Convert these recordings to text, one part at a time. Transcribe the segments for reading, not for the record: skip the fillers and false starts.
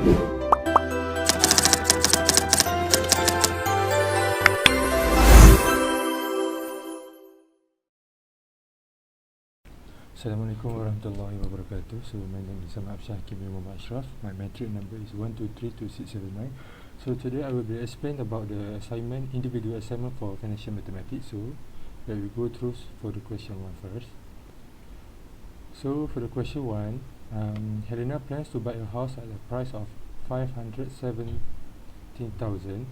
Assalamualaikum warahmatullahi wabarakatuh. So my name is Absyar, Hakeem from ASYRAF. My metric number is 1232679. So today I will be explain about the assignment, individual assignment for financial mathematics. So let we go through for the question 1 first. So for the question 1, Helena plans to buy a house at a price of 517,000.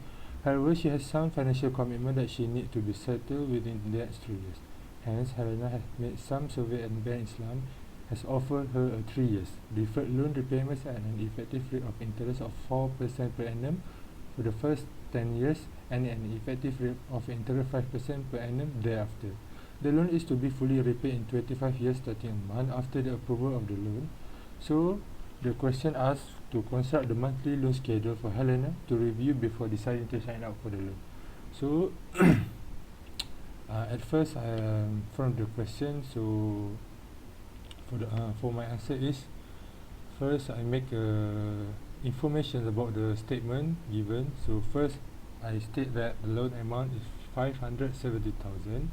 However, she has some financial commitment that she needs to be settled within the next 3 years. Hence, Helena has made some survey and Bank Islam has offered her a 3 years deferred loan repayments at an effective rate of interest of 4% per annum for the first 10 years and an effective rate of interest 5% per annum thereafter. The loan is to be fully repaid in 25 years starting a month after the approval of the loan. So, the question asks to construct the monthly loan schedule for Helena to review before deciding to sign up for the loan. So, at first, from the question, so for my answer is, first I make information about the statement given. So first, I state that the loan amount is 570,000,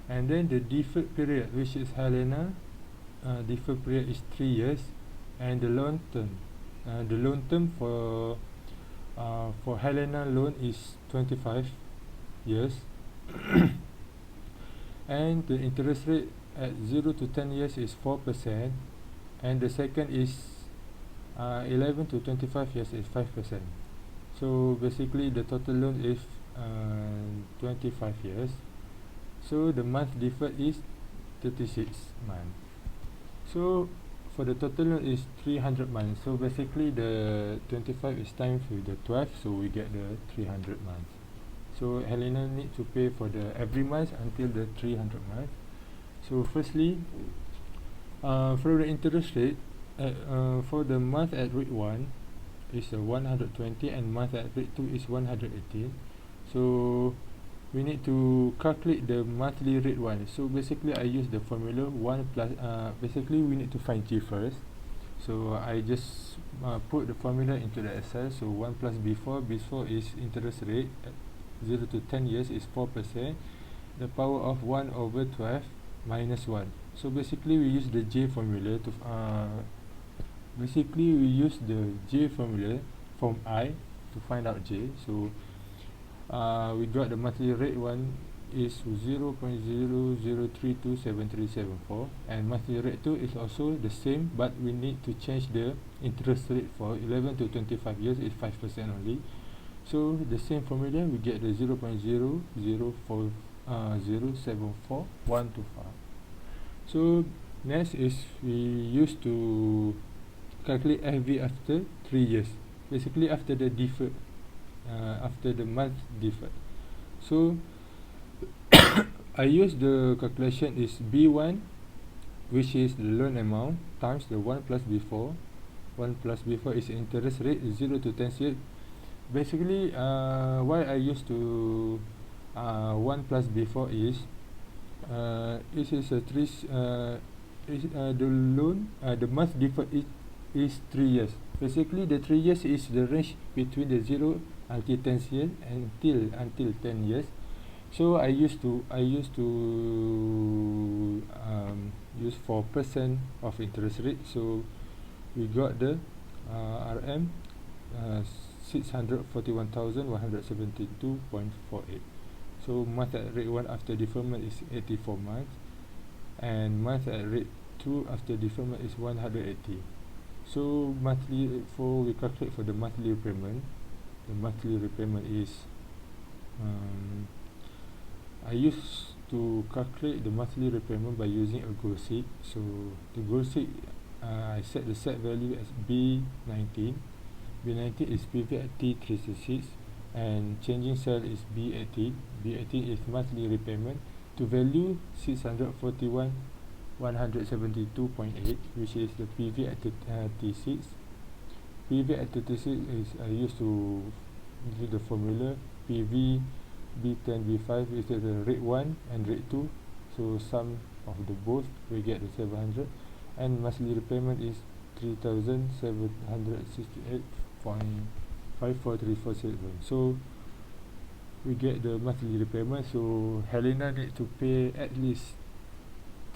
and then the deferred period, which is Helena, deferred period is 3 years, and the loan term for Helena loan is 25 years. And the interest rate at 0 to 10 years is 4%, and the second is 11 to 25 years is 5%. So basically the total loan is 25 years. So the month deferred is 36 months. So for the total loan is 300 months. So basically the 25 is times with the 12, so we get the 300 months. So Helena need to pay for the every month until the 300 month. So firstly, for the interest rate, for the month at rate 1 is 120 and month at rate 2 is 118. So we need to calculate the monthly rate 1. So basically I use the formula 1 plus, basically we need to find G first. So I just put the formula into the Excel. So 1 plus B4 is interest rate at 0 to 10 years is 4%, the power of 1 over 12 minus 1. So basically we use the J formula to from I to find out J. So we got the monthly rate 1 is 0.00327374, and monthly rate 2 is also the same, but we need to change the interest rate for 11 to 25 years is 5% only. So the same formula, we get the 0.004074125. So next is we used to calculate FV after 3 years. Basically after the deferred, after the month deferred. So I use the calculation is B1, which is the loan amount, times the 1 plus B4. 1 plus B4 is interest rate 0 to 10 years. Basically, why I used to 1 plus B4 is this is a the loan, the month deferred is 3 years. Basically, the 3 years is the range between the 0 until 10 years until 10 years. So I used to use 4% of interest rate. So we got the RM 641,172.48. So month at rate 1 after deferment is 84 months, and month at rate 2 after deferment is 180. So monthly, for we calculate for the monthly repayment. The monthly repayment is I used to calculate the monthly repayment by using a goal sheet. So the goal sheet, I set the set value as B19. B19 is PV at T366, and changing cell is B18. B18 is monthly repayment to value 641,172.8, which is the PV at T6. PV at T6 is I used to use the formula PV B10 B5 is the rate 1 and rate 2. So sum of the both we get the 700, and monthly repayment is 3,768.5434. So we get the monthly repayment. So Helena need to pay at least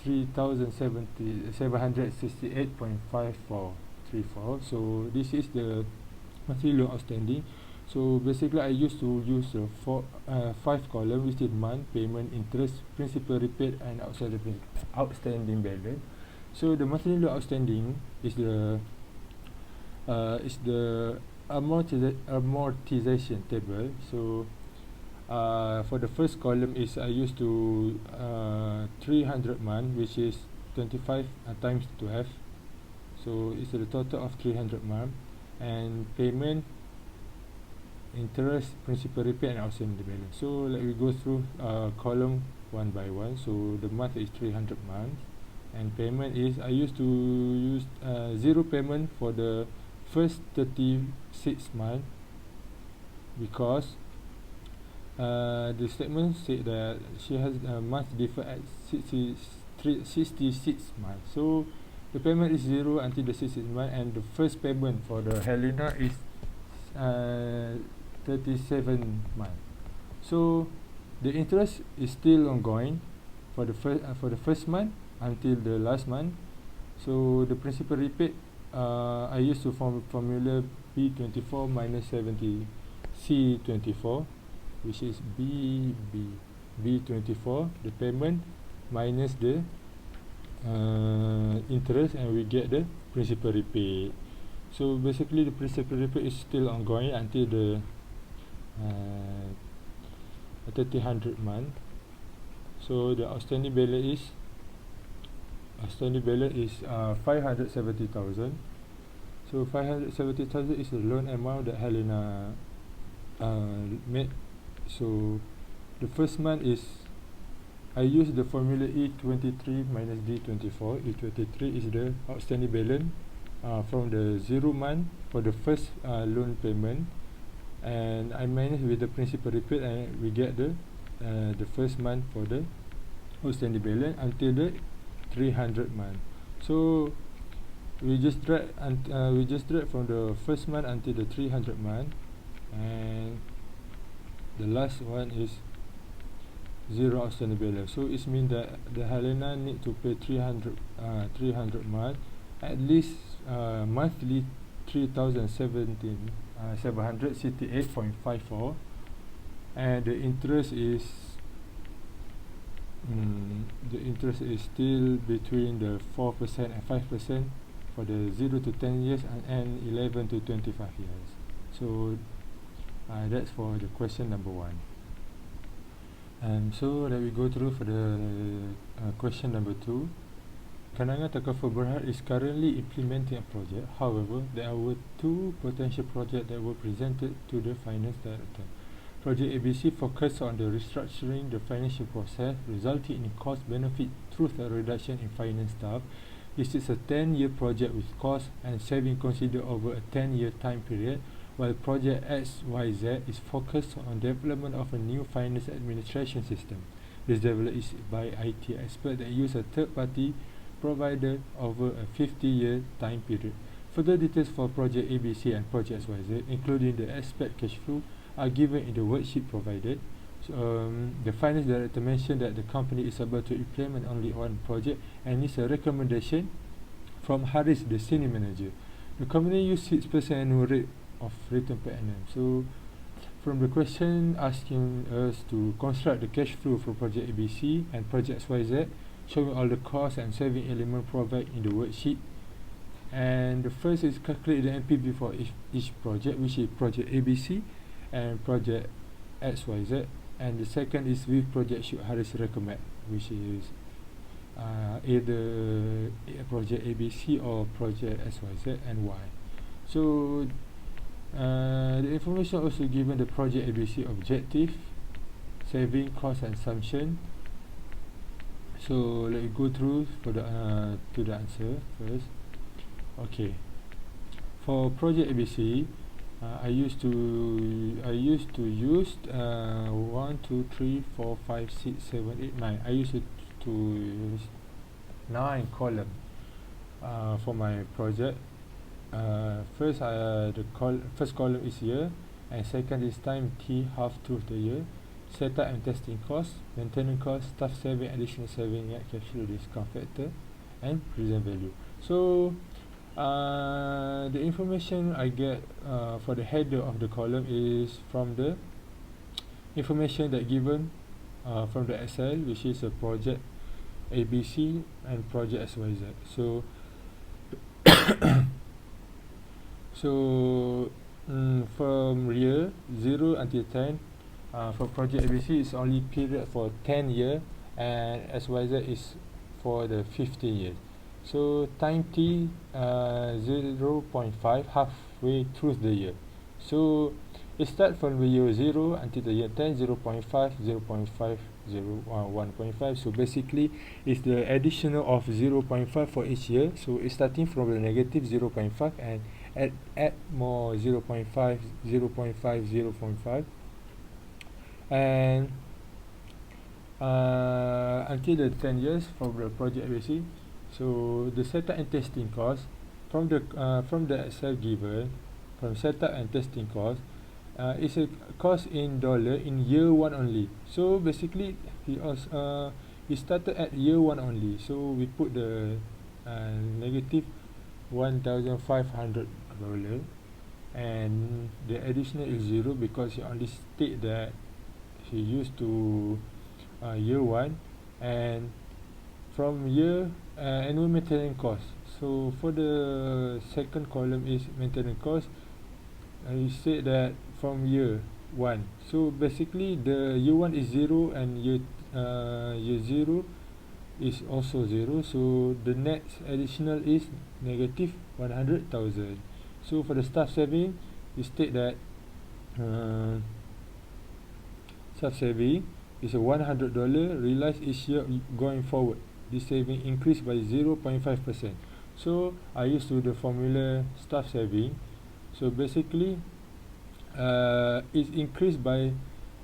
3,768.5434. So this is the monthly loan outstanding. So basically I used to use the 5 column, which is month, payment, interest, principal repaid, and outstanding balance. So the monthly loan outstanding is the amortization table. So for the first column is I used to 300 month, which is 25 times 12. So it's the total of 300 month, and payment, interest, principal repaid, and outstanding balance. So let me go through column one by one. So the month is 300 months, and payment is I used to use zero payment for the first 36 months, because the statement said that she has a month deferred at 66 months. So the payment is zero until the 66 month, and the first payment for the Helena is 37 months. So the interest is still ongoing for the first month until the last month. So the principal repaid, I used to formula B24 minus 70 C24, which is B24, the payment minus the interest, and we get the principal repaid. So basically the principal repaid is still ongoing until the 300 month. So the outstanding balance is 570,000. So 570,000 is the loan amount that Helena made. So the first month is I use the formula E23 minus D24. E23 is the outstanding balance from the 0 month for the first loan payment, and I minus with the principal repaid, and we get the first month for the outstanding balance until the 300 month. So we just drag from the first month until the 300 month, and the last one is zero outstanding balance. So it means that the Helena need to pay 300 month, at least monthly 3,768.54, and the interest is still between the 4% and 5% for the 0 to 10 years and 11 to 25 years. So that's for the question number 1. So let me go through for the question number 2. Kenangan Takaful Berhad is currently implementing a project. However, there were 2 potential projects that were presented to the finance director. Project ABC focused on the restructuring the financial process, resulting in cost benefit through the reduction in finance staff. This is a 10-year project with cost and saving considered over a 10-year time period, while Project XYZ is focused on development of a new finance administration system. This development is by IT experts that use a third-party provider over a 50-year time period. Further details for Project ABC and Project XYZ, including the expected cash flow, are given in the worksheet provided. The finance director mentioned that the company is able to implement only one project and needs a recommendation from Haris, the senior manager. The company used 6% annual rate of return per annum. So from the question asking us to construct the cash flow for Project ABC and Project XYZ, showing all the costs and saving element provided in the worksheet. And the first is calculate the NPV for each project, which is Project ABC and Project XYZ, and the second is which project should Haris recommend, which is either Project ABC or Project XYZ, and why. So the information also given the Project ABC objective, saving, cost, and assumption. So let me go through for the to the answer first. Okay, for Project ABC, I used to use 1, 2, 3, 4, 5, 6, 7, 8, 9. I used to use 9 column for my project. first first column is year, and second is time t half through the year, setup and testing cost, maintenance cost, staff saving, additional saving, net cash flow, discount factor, and present value. So the information I get for the header of the column is from the information that given from the Excel, which is a project ABC and project XYZ. So from year 0 until 10, for project ABC is only period for 10 year, and XYZ is for the 15 years. So time t 0.5 halfway through the year. So it starts from the year 0 until the year 10, 0.5, 0.5, 1.5. So basically it's the additional of 0.5 for each year. So it's starting from the negative 0.5 and add more 0.5, 0.5, 0.5, and until the 10 years for the project ABC. So the setup and testing cost from the Excel given, from setup and testing cost, is a cost in dollar in year 1 only. So basically he started at year 1 only. So we put the negative $1,500, and the additional is 0 because he only state that he used to year 1, and from year annual maintenance cost. So for the second column is maintenance cost, he said that from year 1. So basically the year 1 is 0, and year 0 is also 0. So the net additional is negative 100,000. So for the staff saving, we state that staff saving is a $100 realized each year going forward. This saving increased by 0.5%. So I used to the formula staff saving. So basically it's increased by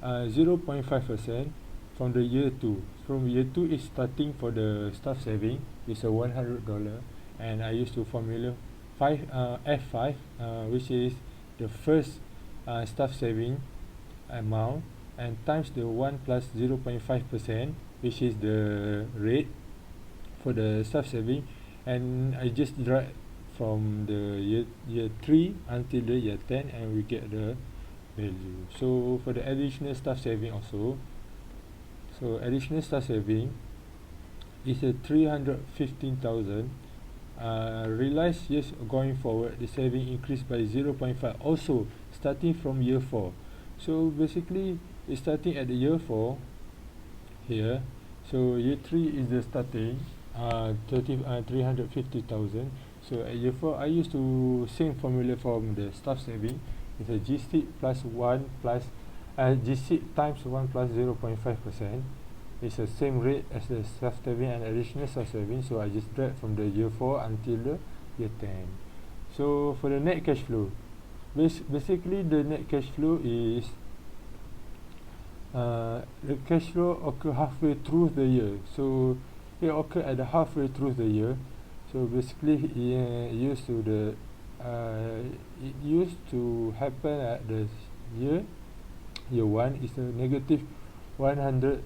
0.5% from the year 2. From year 2 is starting for the staff saving is a $100, and I used to formula F5, which is the first staff saving amount, and times the 1 plus 0.5%, which is the rate for the staff saving, and I just drag from the year 3 until the year 10, and we get the value. So for the additional staff saving also, so additional staff saving is a 315,000. Realized years going forward, the saving increased by 0.5, also starting from year 4. So basically it's starting at the year 4 here. So year 3 is the starting 350,000. So at year 4 I used to same formula from the staff saving. It's a GC plus 1 plus GC times 1 plus 0.5%. It's the same rate as the staff saving and additional staff saving. So I just drag from the year 4 until the year 10. So for the net cash flow, basically the net cash flow is the cash flow occur halfway through the year. So it occur at the halfway through the year. So basically it used to happen at the year 1 is a negative 100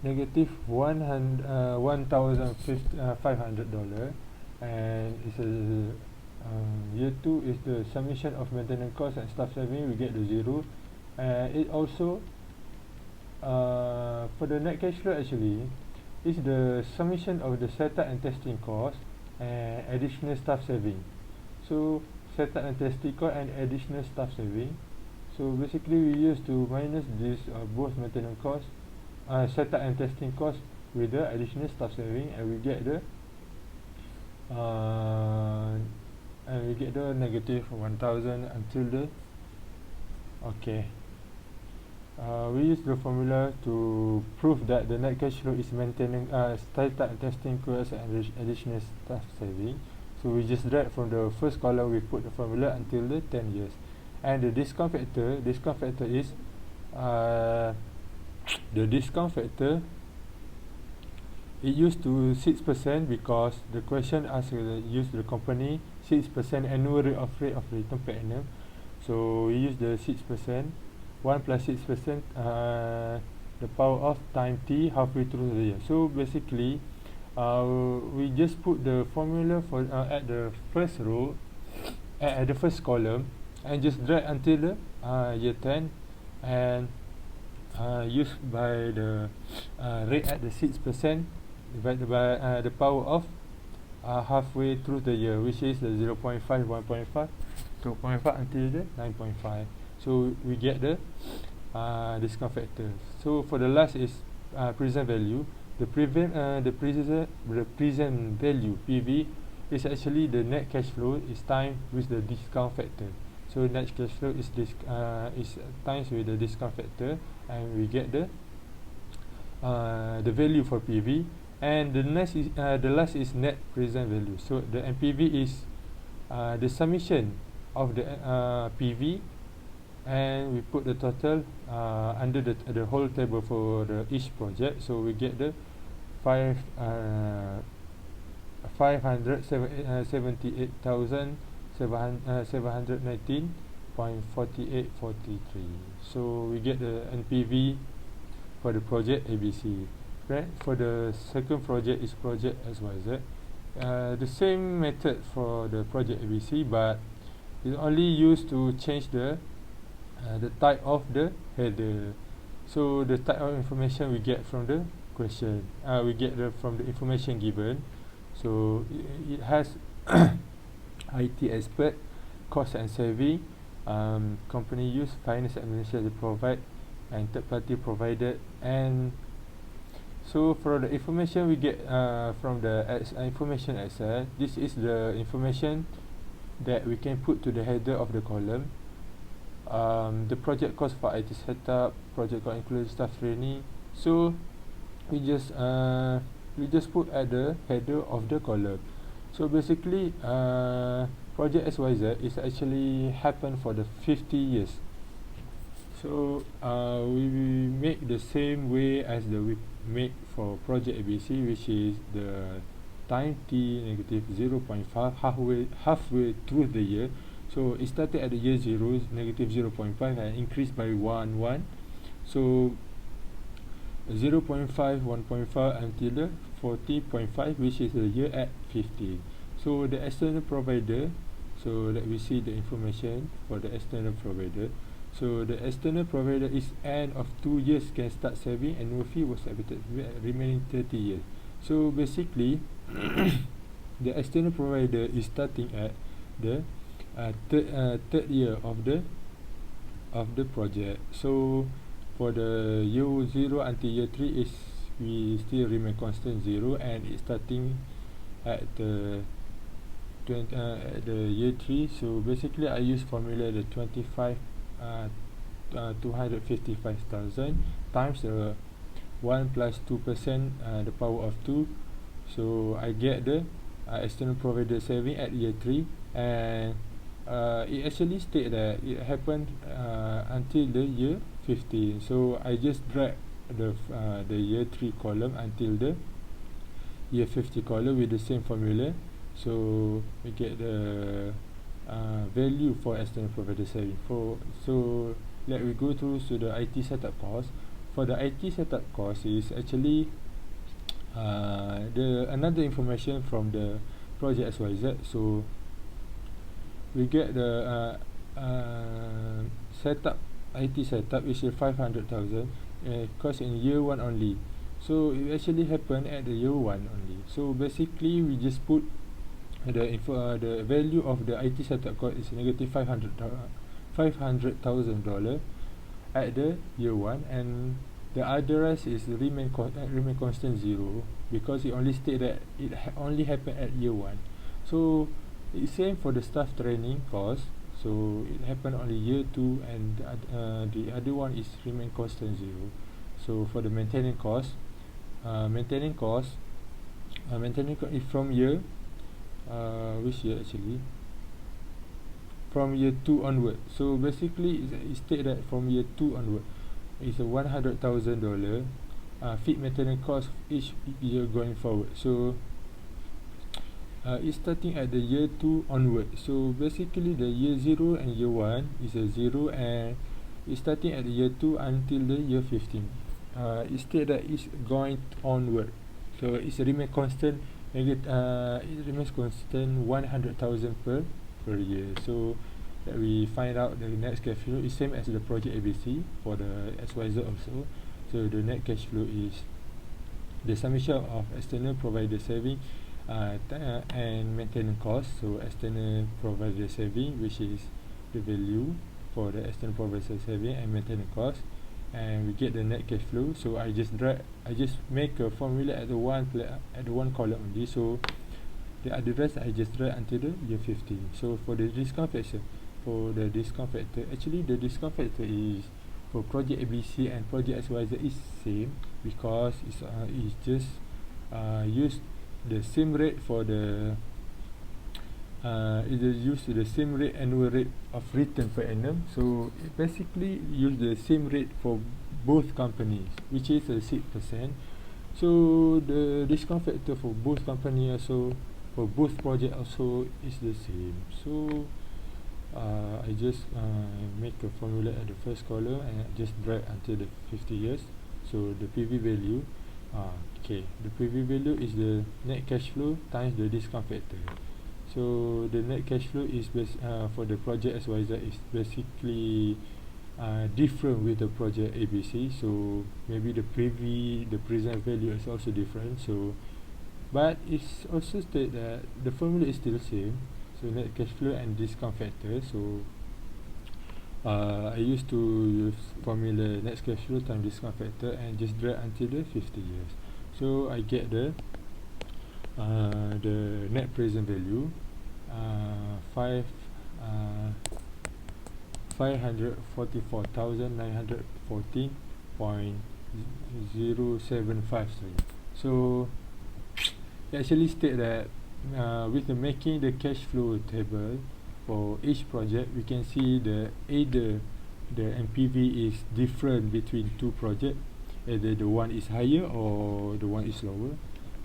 negative $1,500, and it's a year 2 is the summation of maintenance cost and staff saving, we get the 0. It also for the net cash flow actually is the summation of the setup and testing cost and additional staff saving. So setup and testing cost and additional staff saving. So basically we used to minus this both maintenance cost, setup and testing cost with the additional staff saving, and we get the negative 1,000 until the we use the formula to prove that the net cash flow is maintaining setup and testing cost and additional staff saving. So we just drag from the first column, we put the formula until the 10 years. And the discount factor is the discount factor it used to 6% because the question asked use the company 6% annual rate of return per annum. So we use the 6%, 1 plus 6%, the power of time t halfway through the year. So basically, we just put the formula for at the first row, at the first column, and just drag until the year 10, and used by the rate at the 6% divided by the power of halfway through the year, which is the 0.5, 1.5, 2.5 until the 9.5. So we get the discount factor. So for the last is present value. The present value PV is actually the net cash flow is times with the discount factor. So net cash flow is times with the discount factor, and we get the value for PV. And the last is net present value. So the NPV is the summation of the PV, and we put the total under the whole table for each project. So we get the 578,719.4843. So we get the NPV for the project ABC. Right? For the second project is project XYZ. The same method for the project ABC, but it's only used to change the type of the header. So the type of information we get from the question, we get from the information given. So it has IT expert, cost and saving, company use, finance administration provide, and third party provided. And so for the information we get from the information Excel, this is the information that we can put to the header of the column. The project cost for IT setup, project cost includes staff training. So we just put at the header of the column. So basically, project XYZ is actually happened for the 50 years. So we make the same way as we make for project ABC, which is the time t negative 0.5 halfway through the year. So it started at the year 0, negative 0.5, and increased by 1. So 0.5, 1.5 until the 40.5, which is the year at 50. So the external provider, so let me see the information for the external provider. So the external provider is end of 2 years can start saving, and no fee was submitted remaining 30 years. So basically, the external provider is starting at the third year of the project. So for the year 0 until year 3 is we still remain constant 0, and it's starting at the year 3. So basically I use formula the 255,000 times the 1 plus 2%, the power of 2. So I get the external provider saving at year 3, and it actually state that it happened until the year 15. So I just drag the year 3 column until the year 50 column with the same formula. So we get the value for external provider saving. So let we go through to the IT setup cost. For the IT setup cost is actually another information from the project XYZ. So we get the IT setup is 500,000 cost in year 1 only. So it actually happened at the year 1 only. So basically we just put the value of the IT setup cost is negative $500,000 at the year 1, and the other rest is remain constant 0, because it only state that it only happened at year 1. So it's same for the staff training cost. So it happened only year 2, and the other one is remain constant 0. So for the maintenance cost is from year which year actually? From year 2 onward. So basically it state that from year 2 onward, it's a $100,000 fit maintenance cost each year going forward. So it's starting at the year 2 onward. So basically the year 0 and year 1 is a 0, and it's starting at the year 2 until the year 15. It states that it's going onward, so it's remain constant. It remains constant 100,000 per year. So that we find out the net cash flow is same as the project ABC for the XYZ also. So the net cash flow is the summation of external provider saving and maintenance cost. So external provider saving, which is the value for the external provider saving and maintenance cost, and we get the net cash flow. So I just make a formula at the one column only. So the other rest I just drag until the year 15. So for the discount factor, actually the discount factor is for project ABC and project XYZ is same, because it's just use the same rate for the it is used the same rate annual rate of return per annum. So it basically use the same rate for both companies, which is 6%. So the discount factor for both company also, for both project also, is the same. So I just make a formula at the first column and just drag until the 50 years. So the PV value, the PV value is the net cash flow times the discount factor. So the net cash flow is for the project XYZ is basically different with the project ABC. So maybe the present value is also different. So but it's also state that the formula is still the same. So net cash flow and discount factor. So I used to use formula net cash flow times discount factor and just drag until the 50 years. So I get the net present value 544,914.0753. So it actually state that with the making the cash flow table for each project, we can see either the NPV is different between two projects, either the one is higher or the one is lower.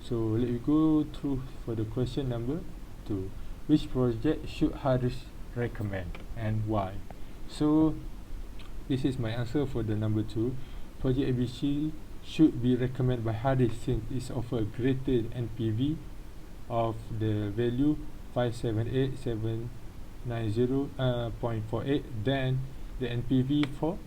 So let me go through for the question number 2. Which project should Haris recommend and why? So this is my answer for the number 2. Project ABC should be recommended by Haris since it offers greater NPV of the value 578,790.48 than the NPV for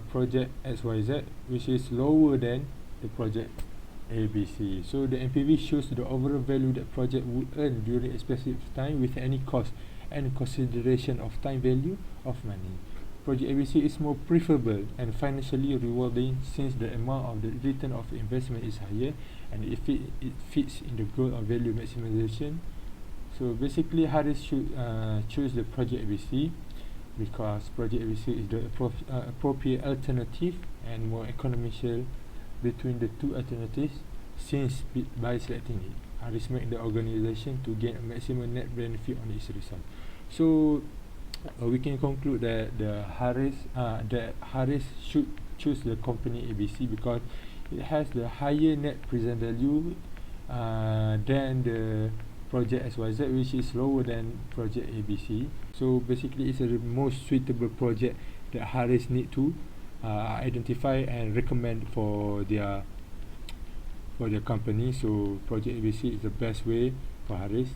project XYZ, which is lower than the project ABC. So the NPV shows the overall value that project would earn during a specific time with any cost and consideration of time value of money. Project ABC is more preferable and financially rewarding since the amount of the return of investment is higher and it fits in the goal of value maximization. So basically Haris should choose the project ABC because project ABC is the appropriate alternative and more economical between the two alternatives, since by selecting it, Haris make the organization to gain a maximum net benefit on its result. So we can conclude that Haris should choose the company ABC because it has the higher net present value than the project XYZ, which is lower than project ABC. So basically it's the most suitable project that Haris need to identify and recommend for their company. So project ABC is the best way for Haris.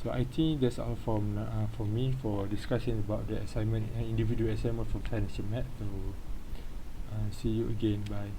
So I think that's all from me for discussion about the assignment and individual assignment from AHMAD. So see you again. Bye.